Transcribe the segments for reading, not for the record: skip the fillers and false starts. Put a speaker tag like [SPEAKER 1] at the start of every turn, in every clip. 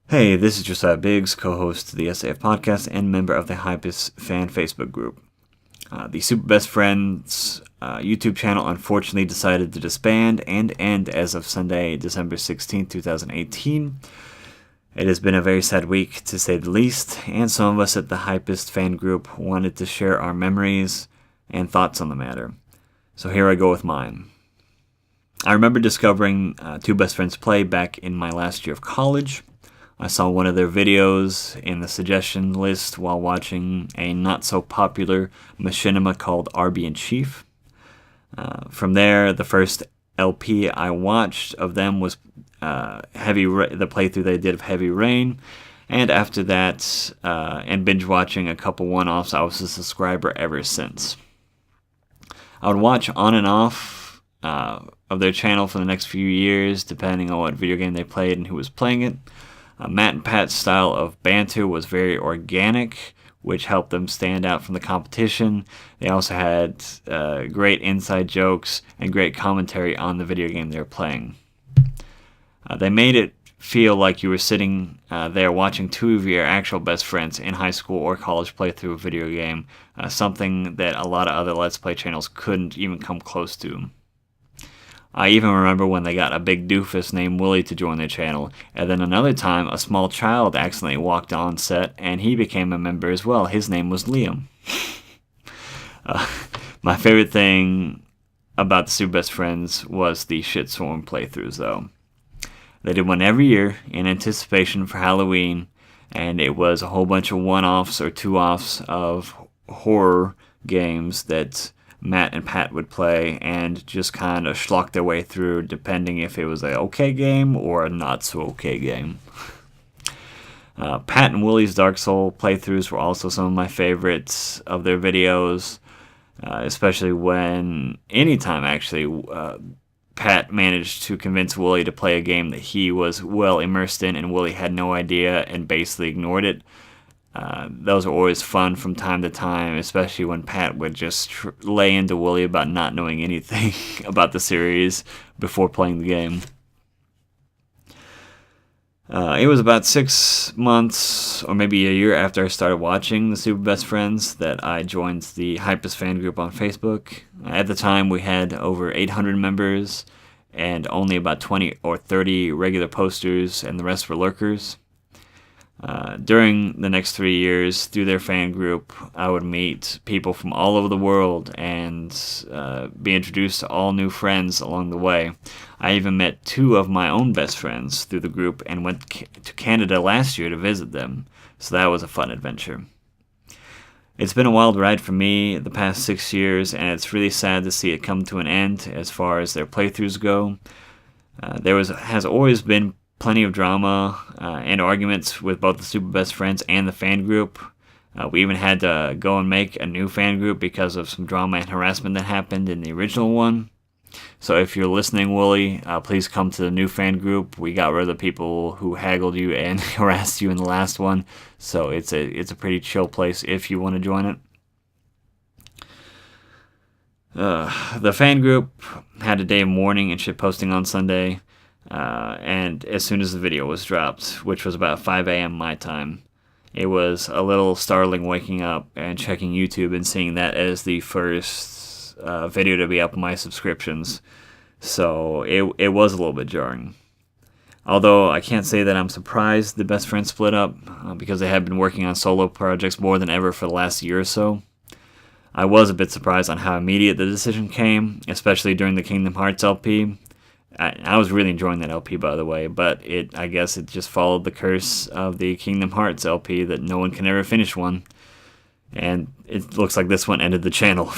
[SPEAKER 1] Hey, this is Josiah Biggs, co-host of the SAF podcast and member of the Hypest fan Facebook group. The SuperBestFriends YouTube channel unfortunately decided to disband and end as of Sunday, December 16, 2018. It has been a very sad week, to say the least, and some of us at the Hypest fan group wanted to share our memories and thoughts on the matter. So here I go with mine. I remember discovering two best friends play back in my last year of college. I saw one of their videos in the suggestion list while watching a not-so-popular machinima called RB-in-Chief. From there, the first LP I watched of them was the playthrough they did of Heavy Rain, and after that, and binge-watching a couple one-offs, I was a subscriber ever since. I would watch on and off of their channel for the next few years, depending on what video game they played and who was playing it. Matt and Pat's style of banter was very organic, which helped them stand out from the competition. They also had great inside jokes and great commentary on the video game they were playing. They made it feel like you were sitting there watching two of your actual best friends in high school or college play through a video game, something that a lot of other Let's Play channels couldn't even come close to. I even remember when they got a big doofus named Willie to join their channel, and then another time a small child accidentally walked on set and he became a member as well. His name was Liam. My favorite thing about the Super Best Friends was the shitstorm playthroughs, though. They did one every year in anticipation for Halloween, and it was a whole bunch of one-offs or two-offs of horror games that Matt and Pat would play and just kind of schlock their way through, depending if it was an okay game or a not-so-okay game. Pat and Willie's Dark Souls playthroughs were also some of my favorites of their videos, especially when, anytime actually, Pat managed to convince Willie to play a game that he was well immersed in and Willie had no idea and basically ignored it. Those are always fun from time to time, especially when Pat would just lay into Willie about not knowing anything about the series before playing the game. It was about 6 months or maybe a year after I started watching the Super Best Friends that I joined the Hypest fan group on Facebook. At the time, we had over 800 members and only about 20 or 30 regular posters, and the rest were lurkers. During the next 3 years, through their fan group, I would meet people from all over the world and be introduced to all new friends along the way. I even met two of my own best friends through the group and went to Canada last year to visit them, so that was a fun adventure. It's been a wild ride for me the past 6 years, and it's really sad to see it come to an end as far as their playthroughs go. There has always been plenty of drama and arguments with both the Super Best Friends and the fan group. We even had to go and make a new fan group because of some drama and harassment that happened in the original one. So if you're listening, Willie, please come to the new fan group. We got rid of the people who haggled you and harassed you in the last one, so it's a pretty chill place if you want to join it. The fan group had a day of mourning and shit posting on Sunday. And as soon as the video was dropped, which was about 5 a.m. my time, it was a little startling waking up and checking YouTube and seeing that as the first video to be up on my subscriptions. So it was a little bit jarring. Although I can't say that I'm surprised the best friends split up, because they have been working on solo projects more than ever for the last year or so. I was a bit surprised on how immediate the decision came, especially during the Kingdom Hearts LP. I was really enjoying that LP, by the way, but I guess it just followed the curse of the Kingdom Hearts LP that no one can ever finish one. And it looks like this one ended the channel.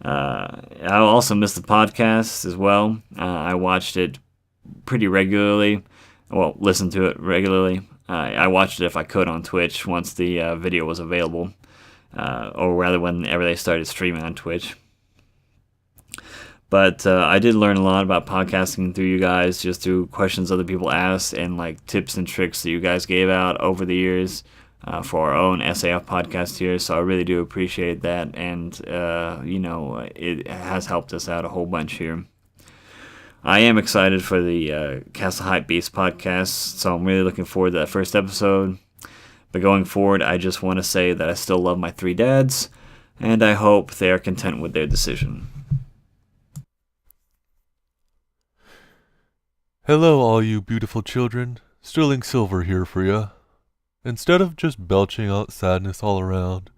[SPEAKER 1] I also missed the podcast as well. I watched it pretty regularly. Well, listened to it regularly. I watched it if I could on Twitch once the video was available. Or rather, whenever they started streaming on Twitch. But I did learn a lot about podcasting through you guys, just through questions other people asked and like tips and tricks that you guys gave out over the years for our own SAF podcast here. So I really do appreciate that, and it has helped us out a whole bunch here. I am excited for the Castle Hype Beast podcast, so I'm really looking forward to that first episode. But going forward, I just want to say that I still love my 3 dads, and I hope they are content with their decision.
[SPEAKER 2] Hello, all you beautiful children. Sterling Silver here for ya. Instead of just belching out sadness all around,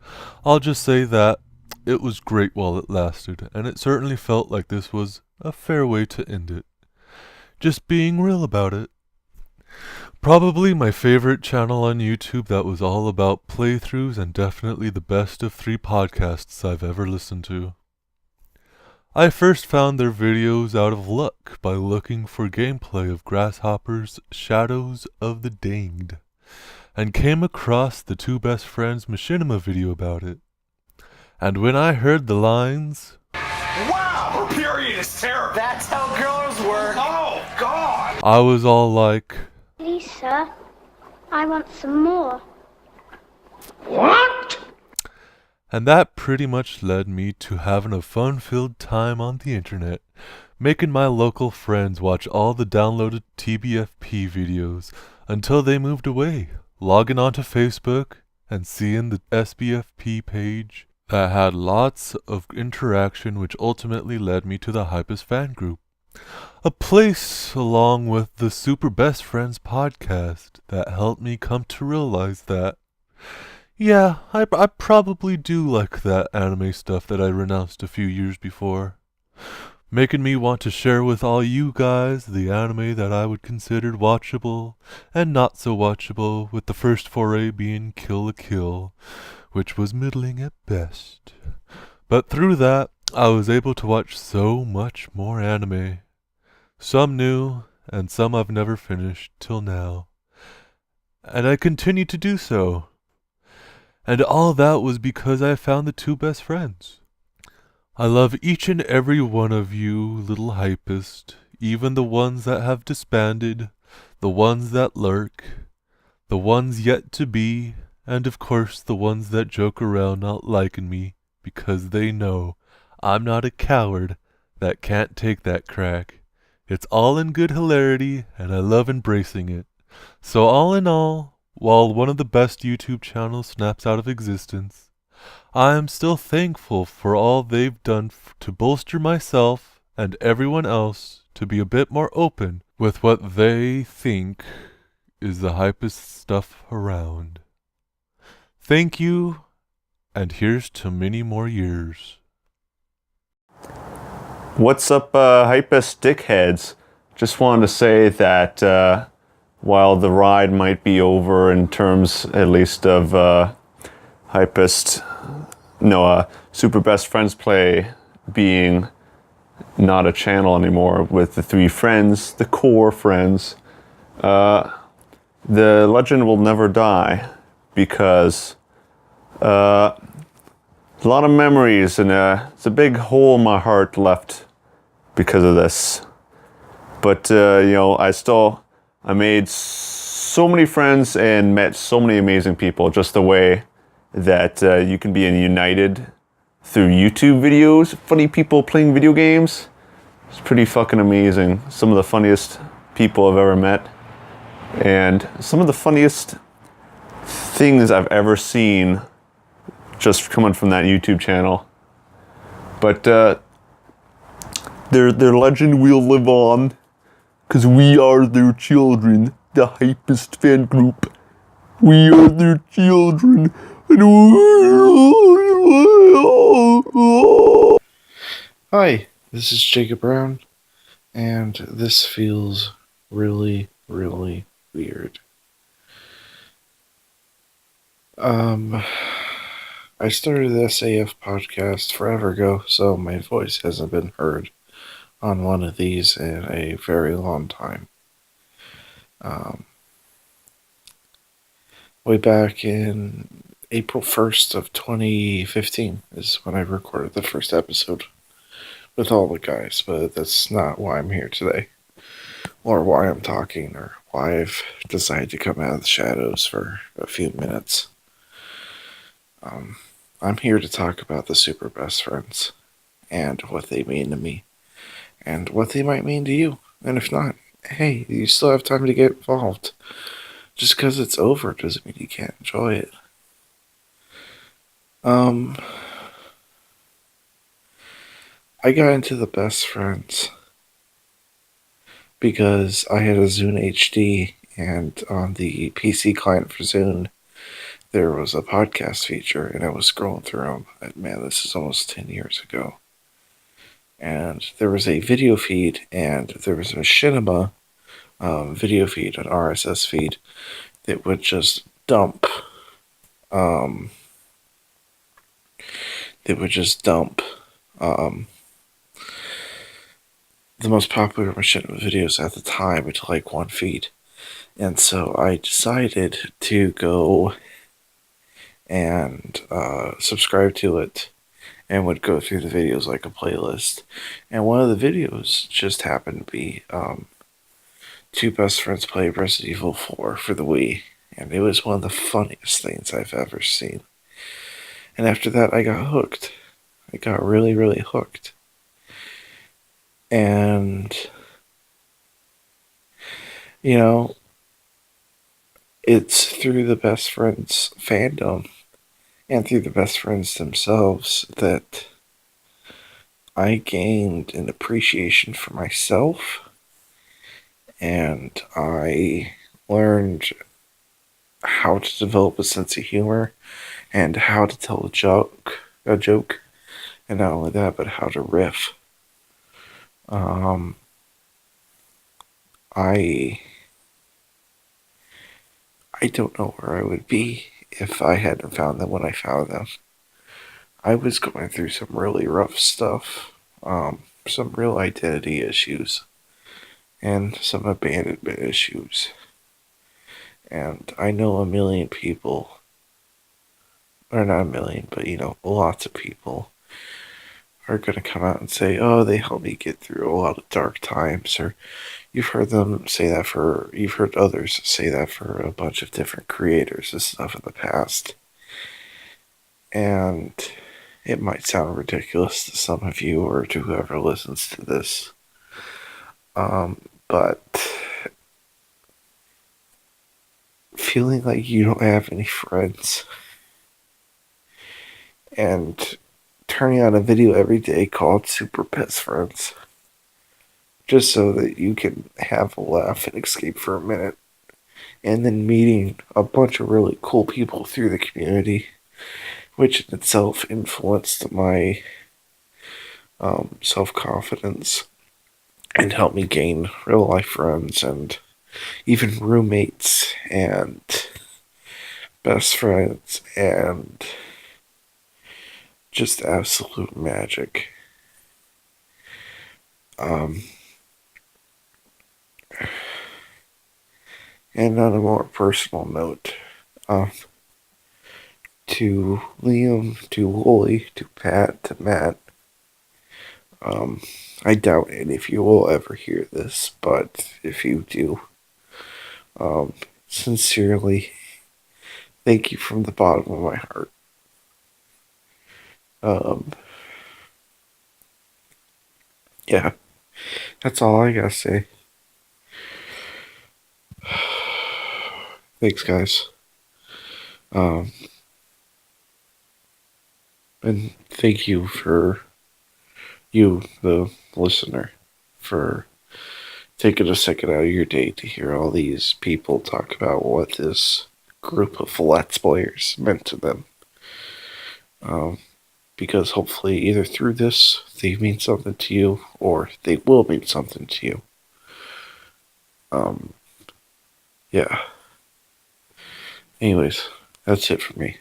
[SPEAKER 2] I'll just say that it was great while it lasted, and it certainly felt like this was a fair way to end it. Just being real about it. Probably my favorite channel on YouTube that was all about playthroughs, and definitely the best of 3 podcasts I've ever listened to. I first found their videos out of luck by looking for gameplay of Grasshopper's Shadows of the Danged, and came across the Two Best Friends Machinima video about it. And when I heard the lines,
[SPEAKER 3] "Wow, her period is terrible.
[SPEAKER 4] That's how girls work."
[SPEAKER 3] Oh, God.
[SPEAKER 2] I was all like,
[SPEAKER 5] Lisa, I want some more.
[SPEAKER 3] What?
[SPEAKER 2] and that pretty much led me to having a fun-filled time on the internet, making my local friends watch all the downloaded TBFP videos until they moved away, logging onto Facebook and seeing the SBFP page that had lots of interaction, which ultimately led me to the Hypest fan group, a place along with the Super Best Friends podcast that helped me come to realize that yeah, I probably do like that anime stuff that I renounced a few years before. Making me want to share with all you guys the anime that I would consider watchable and not so watchable, with the first foray being Kill la Kill, which was middling at best. But through that, I was able to watch so much more anime. Some new, and some I've never finished till now. And I continue to do so. And all that was because I found the 2 best friends. I love each and every one of you little hypists, even the ones that have disbanded, the ones that lurk, the ones yet to be, and of course the ones that joke around not liking me because they know I'm not a coward that can't take that crack. It's all in good hilarity, and I love embracing it. So all in all, while one of the best YouTube channels snaps out of existence, I am still thankful for all they've done to bolster myself and everyone else to be a bit more open with what they think is the hypest stuff around. Thank you, and here's to many more years.
[SPEAKER 6] What's up, hypest dickheads? Just wanted to say that while the ride might be over in terms, at least, of Super Best Friends Play being not a channel anymore with the 3 friends, the core friends, the legend will never die, because a lot of memories, and it's a big hole in my heart left because of this. But I made so many friends and met so many amazing people, just the way that you can be united through YouTube videos, funny people playing video games. It's pretty fucking amazing. Some of the funniest people I've ever met, and some of the funniest things I've ever seen just coming from that YouTube channel. But their legend will live on, because we are their children, the Hypest fan group. We are their children.
[SPEAKER 7] Hi, this is Jacob Brown, and this feels really, really weird. I started the SAF podcast forever ago, so my voice hasn't been heard on one of these in a very long time. Way back in April 1st of 2015 is when I recorded the first episode with all the guys, but that's not why I'm here today, or why I'm talking, or why I've decided to come out of the shadows for a few minutes. I'm here to talk about the Super Best Friends and what they mean to me, and what they might mean to you. And if not, hey, you still have time to get involved. Just because it's over doesn't mean you can't enjoy it. I got into the Best Friends because I had a Zune HD, and on the PC client for Zune, there was a podcast feature, and I was scrolling through them. Man, this is almost 10 years ago. And there was a video feed, and there was a machinima video feed, an RSS feed, that would just dump the most popular machinima videos at the time into like one feed. And so I decided to go and subscribe to it, and would go through the videos like a playlist. And one of the videos just happened to be two best friends play Resident Evil 4 for the Wii. And it was one of the funniest things I've ever seen. And after that, I got hooked. I got really, really hooked. And, you know, it's through the Best Friends fandom and through the Best Friends themselves that I gained an appreciation for myself, and I learned how to develop a sense of humor and how to tell a joke, and not only that, but how to riff. I don't know where I would be if I hadn't found them when I found them. I was going through some really rough stuff, some real identity issues, and some abandonment issues. And I know a million people, or not a million, but lots of people are going to come out and say, oh, they helped me get through a lot of dark times, or you've heard others say that for a bunch of different creators and stuff in the past. And it might sound ridiculous to some of you or to whoever listens to this. But feeling like you don't have any friends and turning on a video every day called Super Best Friends just so that you can have a laugh and escape for a minute, and then meeting a bunch of really cool people through the community, which in itself influenced my self-confidence and helped me gain real life friends and even roommates and best friends and just absolute magic. And on a more personal note, to Liam, to Wooly, to Pat, to Matt, I doubt any of you will ever hear this, but if you do, sincerely, thank you from the bottom of my heart. Yeah, that's all I gotta say. Thanks, guys. And thank you for you, the listener, for taking a second out of your day to hear all these people talk about what this group of Let's Players meant to them. Because hopefully either through this, they mean something to you, or they will mean something to you. Yeah. Anyways, that's it for me.